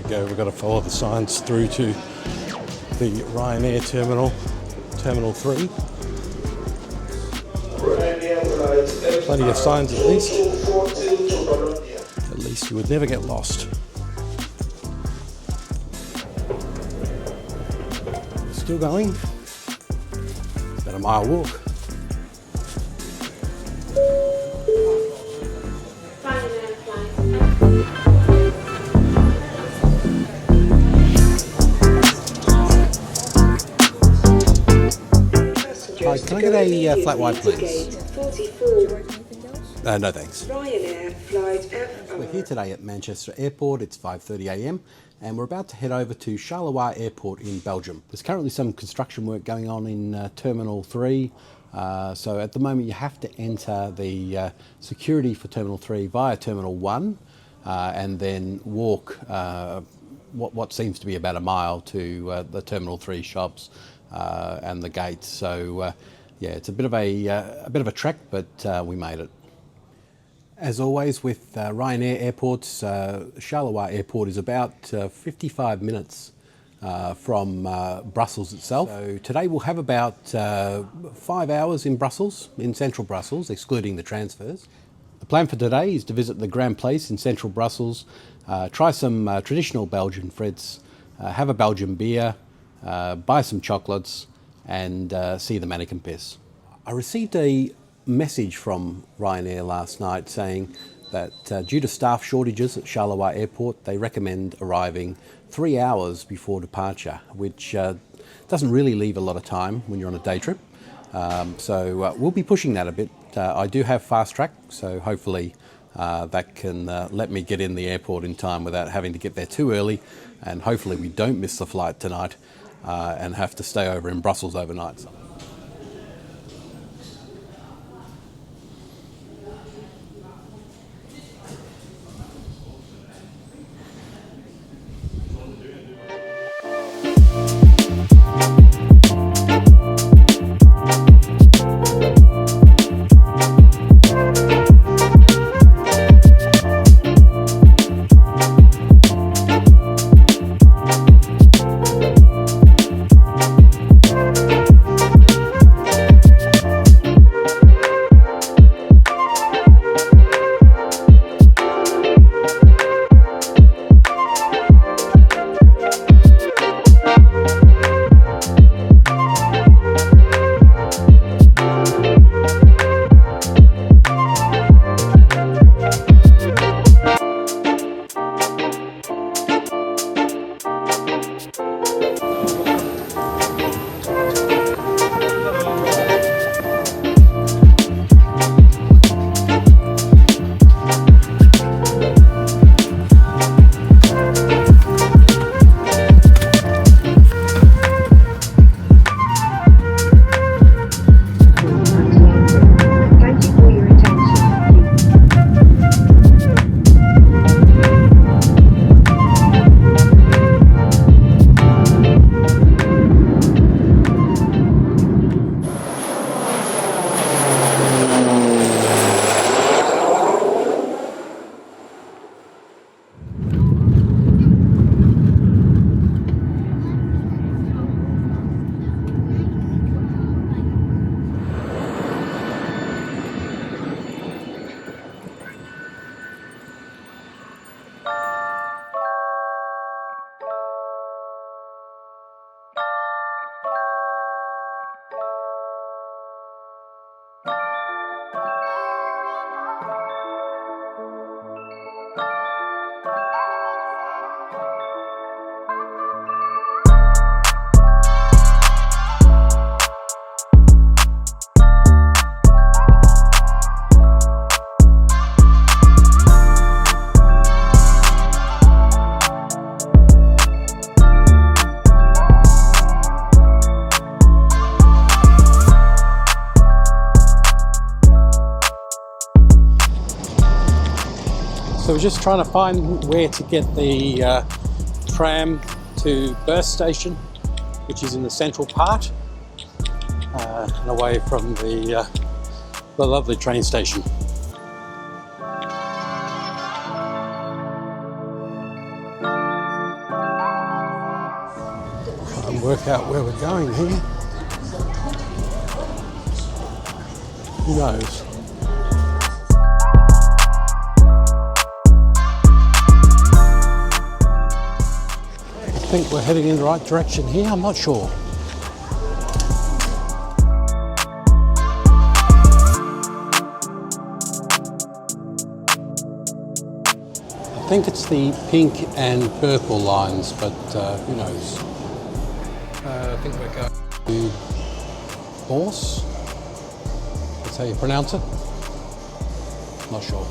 We've got to follow the signs through to the Ryanair terminal, Terminal 3. Plenty of signs at least. At least you would never get lost. Still going. About a mile walk. Hi, can I get a flat white, please? No thanks. We're here today at Manchester Airport. It's 5:30 a.m. and we're about to head over to Charleroi Airport in Belgium. There's currently some construction work going on in Terminal 3. So at the moment you have to enter the security for Terminal 3 via Terminal 1 and then walk what seems to be about a mile to the Terminal 3 shops and the gates. So yeah, it's a bit of a trek, but we made it. As always with Ryanair airports, Charleroi Airport is about 55 minutes from Brussels itself. So today we'll have about 5 hours in Brussels, in central Brussels, excluding the transfers. The plan for today is to visit the Grand Place in central Brussels, try some traditional Belgian frites, have a Belgian beer, buy some chocolates and see the Manneken Pis. I received a message from Ryanair last night saying that due to staff shortages at Charleroi Airport, they recommend arriving 3 hours before departure, which doesn't really leave a lot of time when you're on a day trip. So we'll be pushing that a bit. I do have fast track, so hopefully that can let me get in the airport in time without having to get there too early, and hopefully we don't miss the flight tonight and have to stay over in Brussels overnight. So we're just trying to find where to get the tram to Bus Station, which is in the central part, and away from the lovely train station. Try and work out where we're going here. Who knows? I think we're heading in the right direction here, I'm not sure. I think it's the pink and purple lines, but who knows? I think we're going to Morse. That's how you pronounce it? Not sure.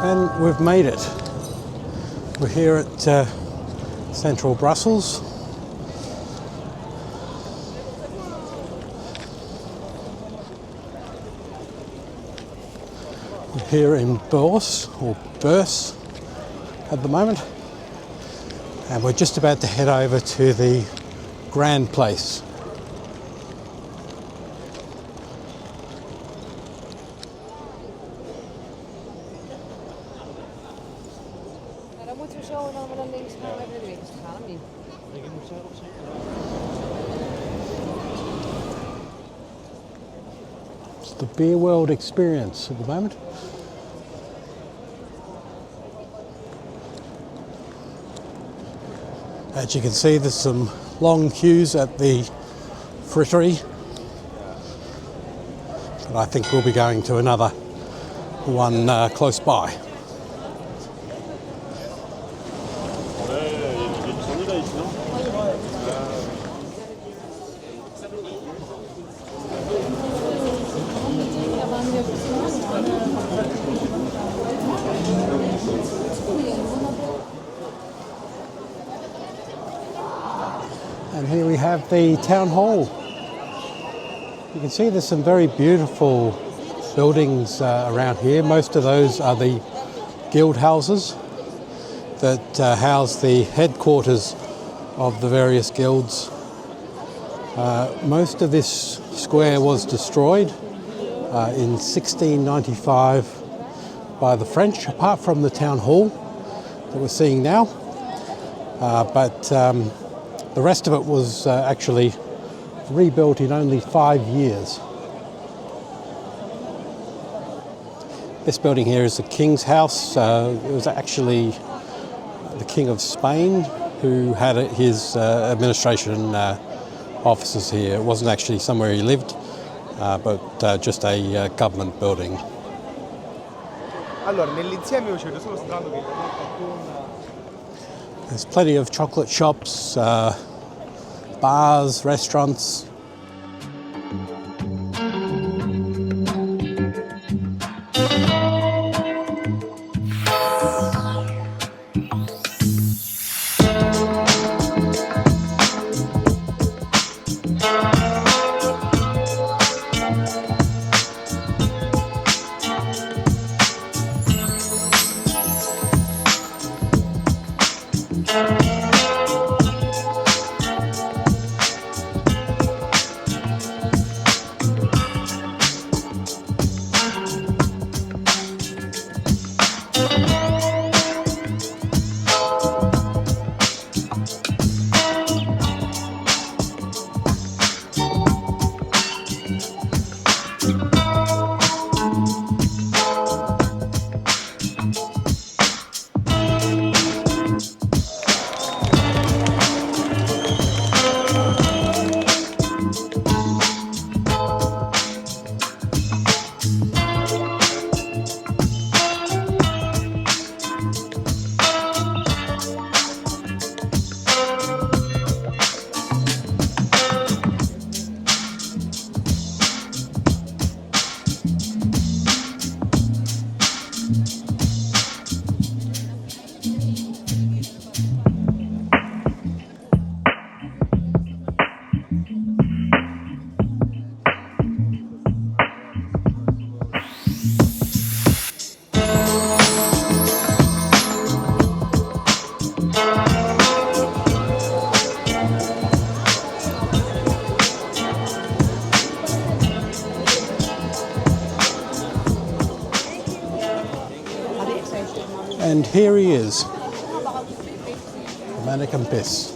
And we've made it. We're here at central Brussels. We're here in Bus at the moment. And we're just about to head over to the Grand Place. It's the beer world experience at the moment. As you can see, there's some long queues at the Frittery, but I think we'll be going to another one close by. And here we have the town hall. You can see there's some very beautiful buildings around here. Most of those are the guild houses that house the headquarters of the various guilds. Most of this square was destroyed in 1695 by the French, apart from the town hall that we're seeing now. But the rest of it was actually rebuilt in only 5 years. This building here is the King's House. It was actually the King of Spain who had his administration offices here. It wasn't actually somewhere he lived, but just a government building. There's plenty of chocolate shops, bars, restaurants. And here he is, the Manneken Pis.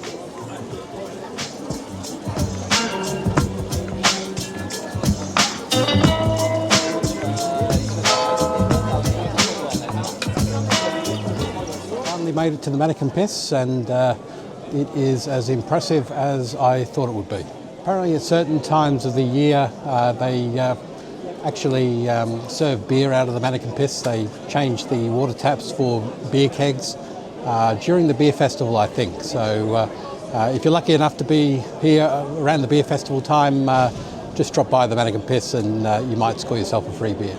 Finally made it to the Manneken Pis, and it is as impressive as I thought it would be. Apparently at certain times of the year they actually serve beer out of the Manneken Pis. They change the water taps for beer kegs during the beer festival, I think. So if you're lucky enough to be here around the beer festival time, just drop by the Manneken Pis and you might score yourself a free beer.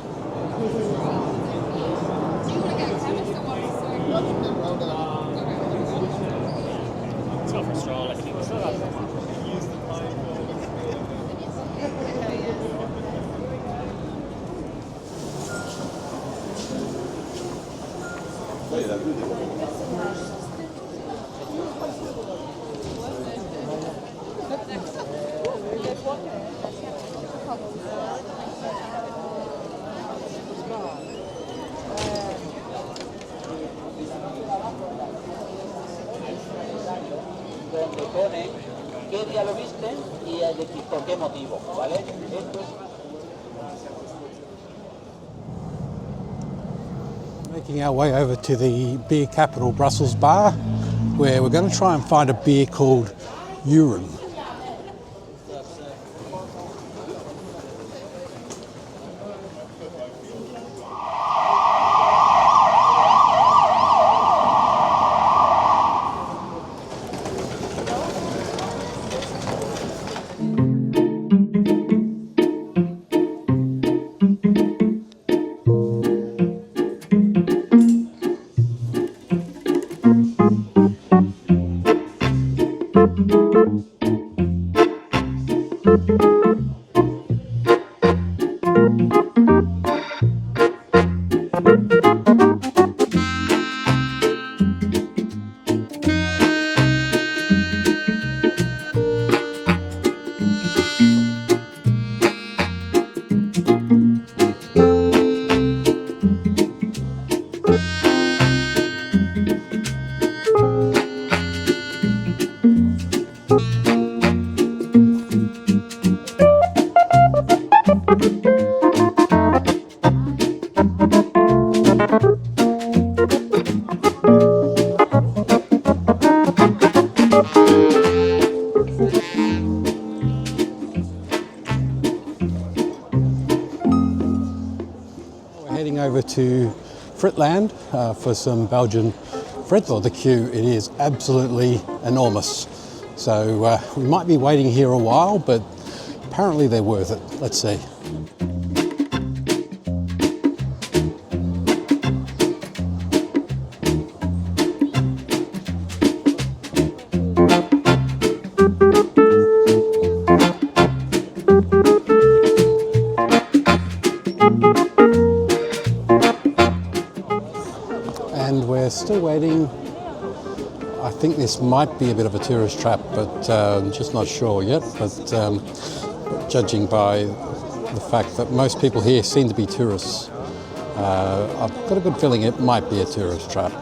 Donde pone qué día lo viste y por qué motivo, ¿vale? Making our way over to the beer capital Brussels bar, where we're going to try and find a beer called Urim. Heading over to Fritland for some Belgian Frites. Well, the queue, it is absolutely enormous. So we might be waiting here a while, but apparently they're worth it. Let's see. And we're still waiting. I think this might be a bit of a tourist trap, but just not sure yet. But judging by the fact that most people here seem to be tourists, I've got a good feeling it might be a tourist trap.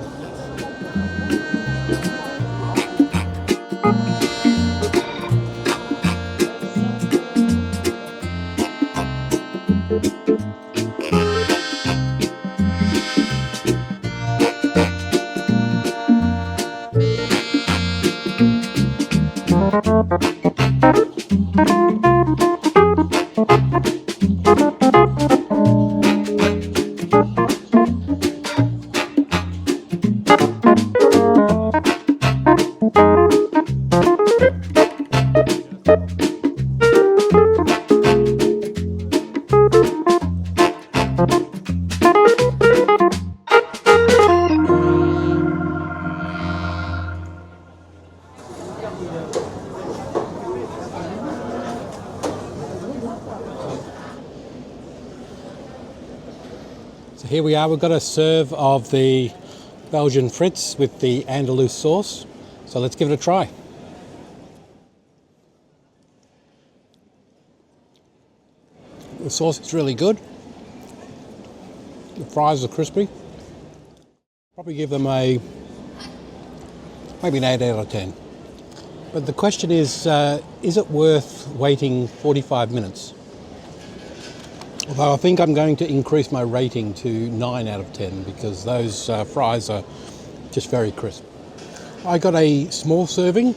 So here we are, we've got a serve of the Belgian Frites with the andalous sauce. So let's give it a try. The sauce is really good. The fries are crispy. Probably give them maybe an 8 out of 10. But the question is it worth waiting 45 minutes? Although I think I'm going to increase my rating to 9 out of 10 because those fries are just very crisp. I got a small serving,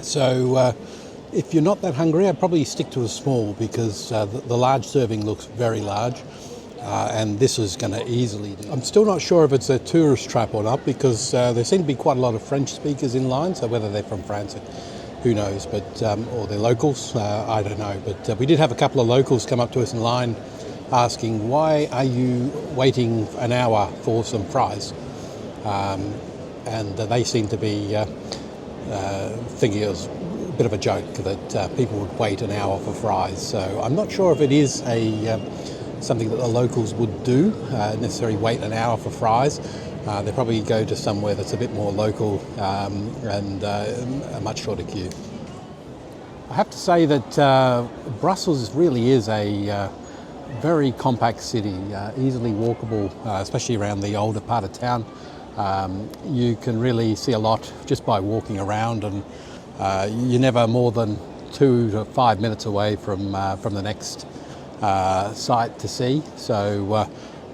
so if you're not that hungry, I'd probably stick to a small because the large serving looks very large. And this is going to easily do. I'm still not sure if it's a tourist trap or not because there seem to be quite a lot of French speakers in line, so whether they're from France, who knows, but or they're locals, I don't know. But we did have a couple of locals come up to us in line asking, why are you waiting an hour for some fries? And they seem to be thinking it was a bit of a joke that people would wait an hour for fries. So I'm not sure if it is something that the locals would do, necessarily wait an hour for fries. They probably go to somewhere that's a bit more local and a much shorter queue. I have to say that Brussels really is a very compact city, easily walkable, especially around the older part of town. You can really see a lot just by walking around, and you're never more than 2 to 5 minutes away from the next site to see. So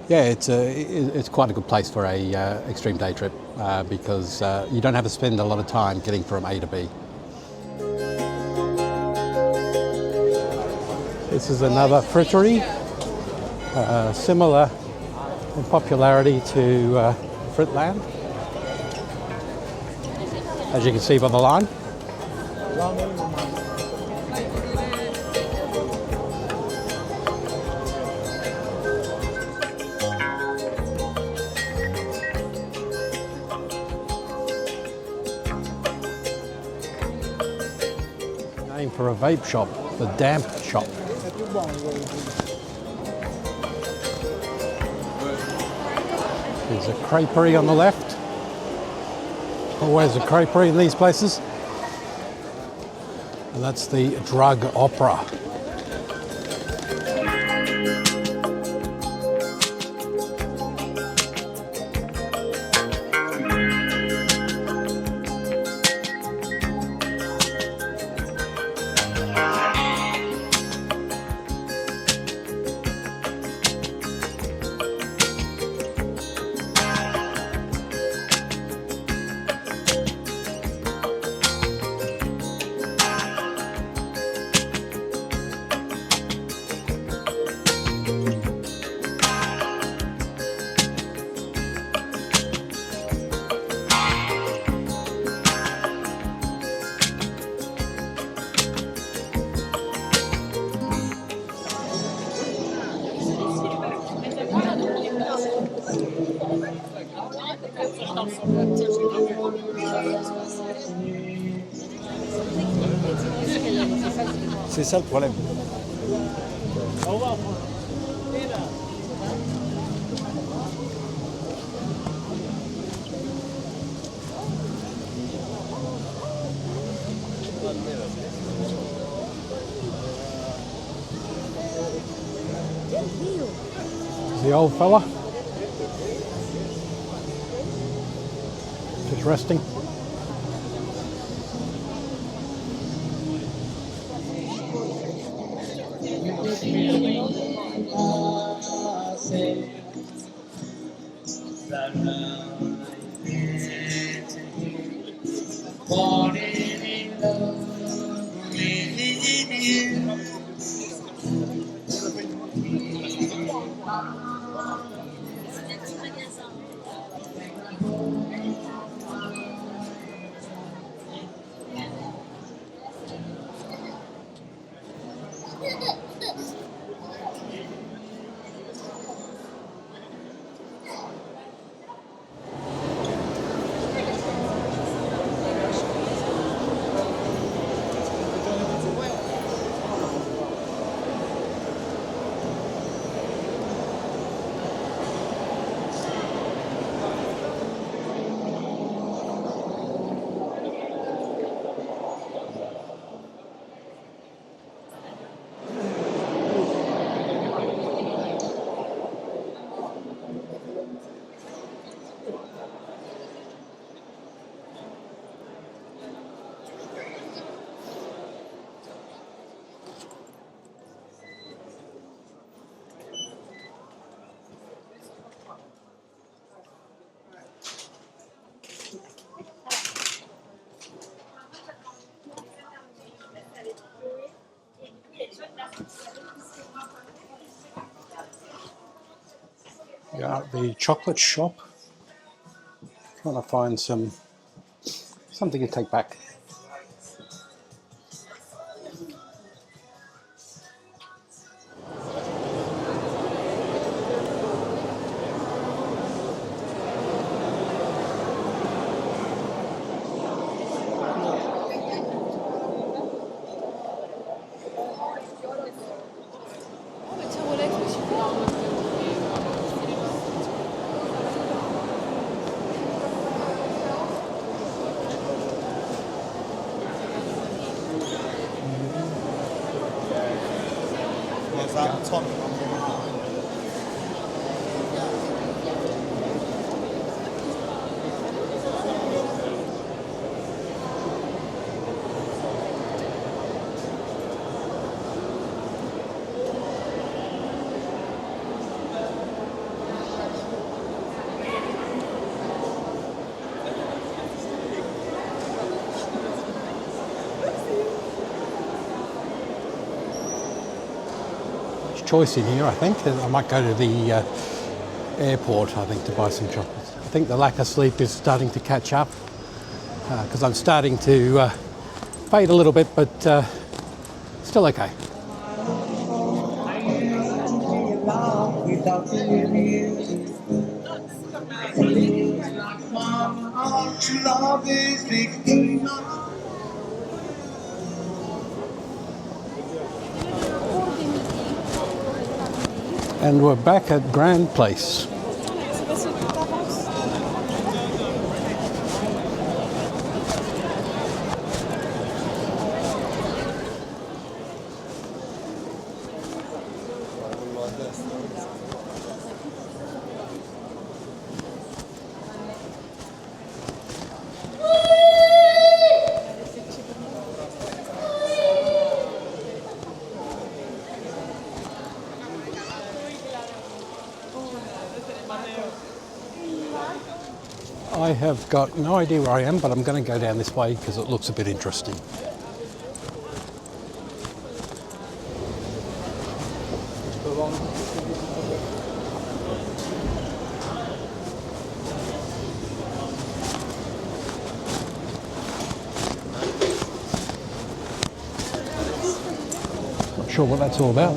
yeah, it's quite a good place for a extreme day trip because you don't have to spend a lot of time getting from A to B. This is another frittery, similar in popularity to Fritland, as you can see by the line. Name for a vape shop, the Damp Shop. There's a creperie on the left. Always a creperie in these places. And that's the Drug Opera. C'est ça le problème. The old fella just resting. Yeah, the chocolate shop. Trying to find something to take back. Choice in here, I think. I might go to the airport, I think, to buy some chocolates. I think the lack of sleep is starting to catch up because I'm starting to fade a little bit, but still okay. And we're back at Grand Place. I have got no idea where I am, but I'm going to go down this way because it looks a bit interesting. Not sure what that's all about.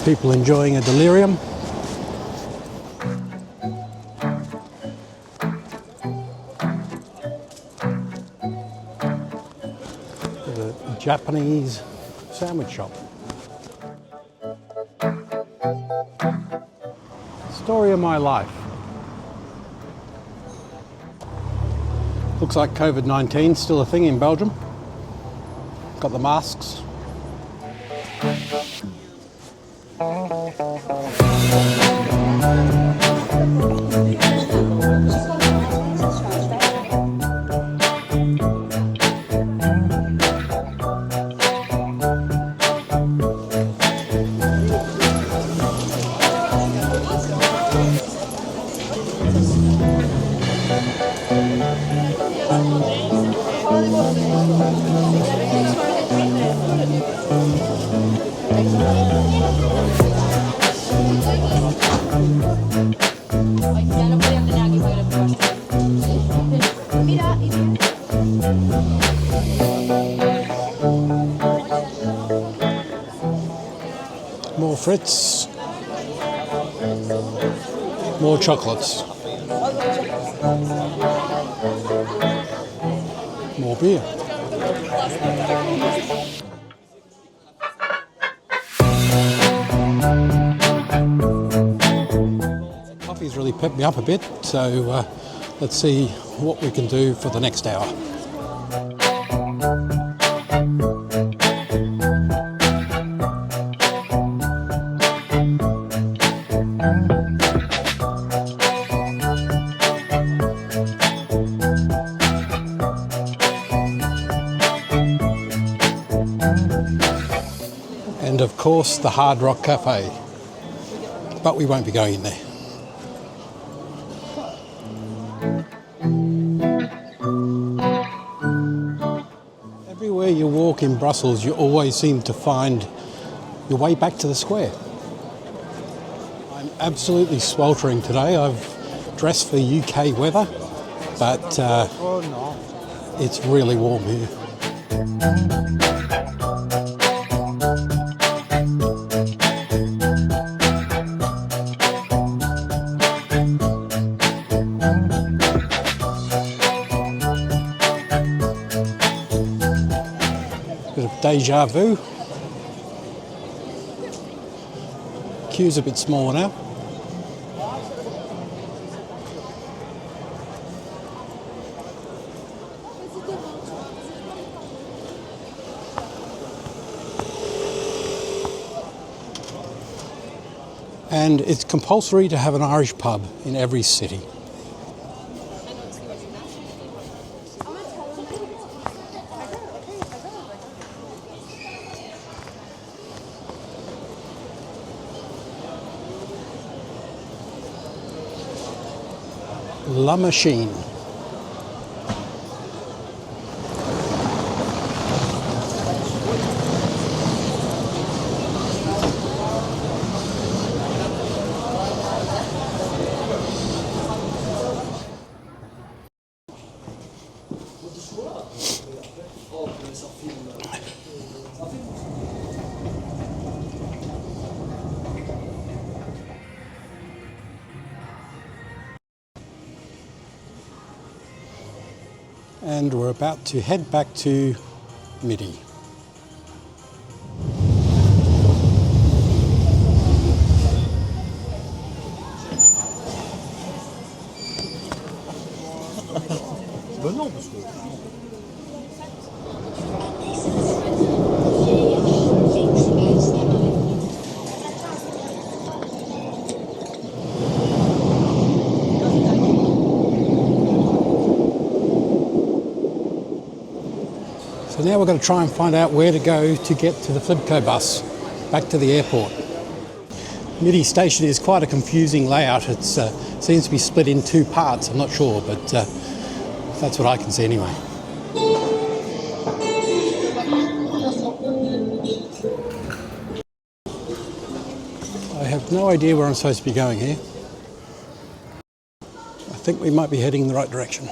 People enjoying a delirium. The Japanese sandwich shop. Story of my life. Looks like COVID-19 is still a thing in Belgium. Got the masks. More Frites, more chocolates, more beer. Coffee's really pepped me up a bit, so let's see what we can do for the next hour. And of course the Hard Rock Cafe, but we won't be going in there. walk in Brussels, you always seem to find your way back to the square. I'm absolutely sweltering today. I've dressed for UK weather, but it's really warm here. Bit of deja vu. Queue's a bit smaller now. And it's compulsory to have an Irish pub in every city. La Machine. And we're about to head back to Midi. So now we're going to try and find out where to go to get to the Flibco bus back to the airport. Midi station is quite a confusing layout. It seems to be split in two parts. I'm not sure, but that's what I can see anyway. I have no idea where I'm supposed to be going here. I think we might be heading in the right direction.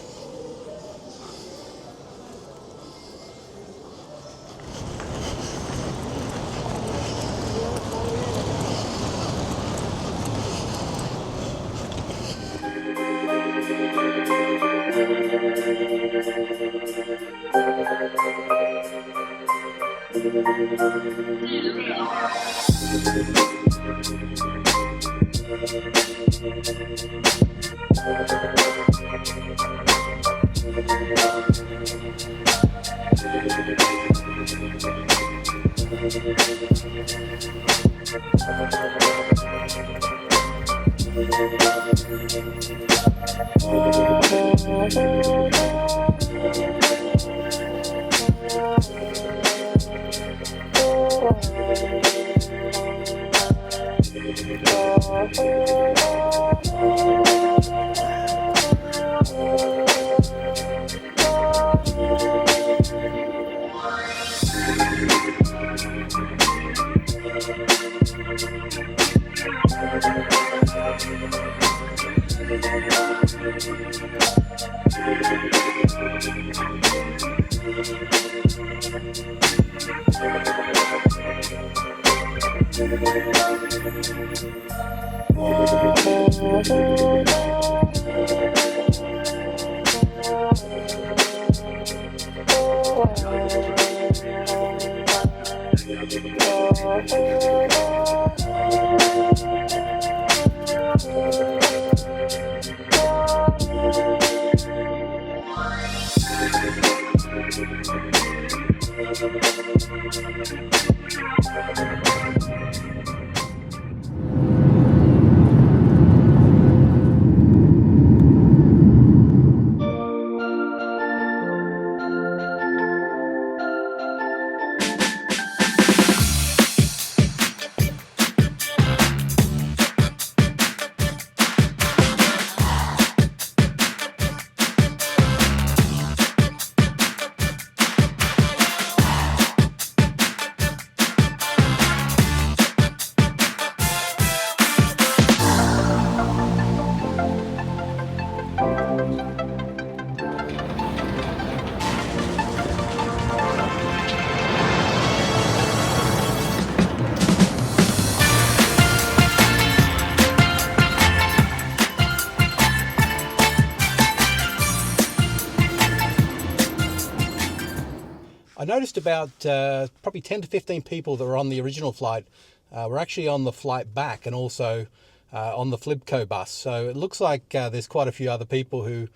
noticed about probably 10 to 15 people that were on the original flight were actually on the flight back and also on the Flibco bus. So it looks like there's quite a few other people who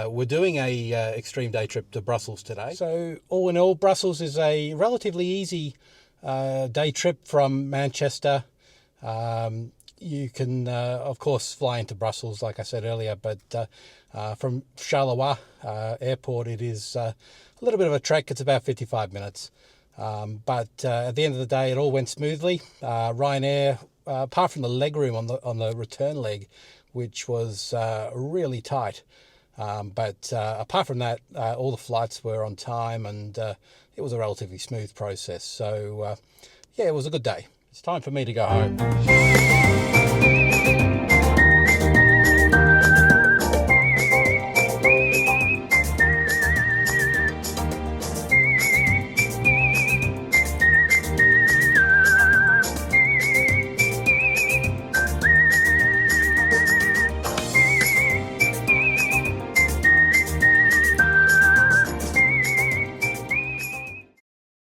were doing a extreme day trip to Brussels today. So all in all, Brussels is a relatively easy day trip from Manchester. You can, of course, fly into Brussels, like I said earlier, but from Charleroi airport, it is a little bit of a trek. It's about 55 minutes. But at the end of the day, it all went smoothly. Ryanair, apart from the leg room on the return leg, which was really tight. But apart from that, all the flights were on time, and it was a relatively smooth process. So, yeah, it was a good day. It's time for me to go home.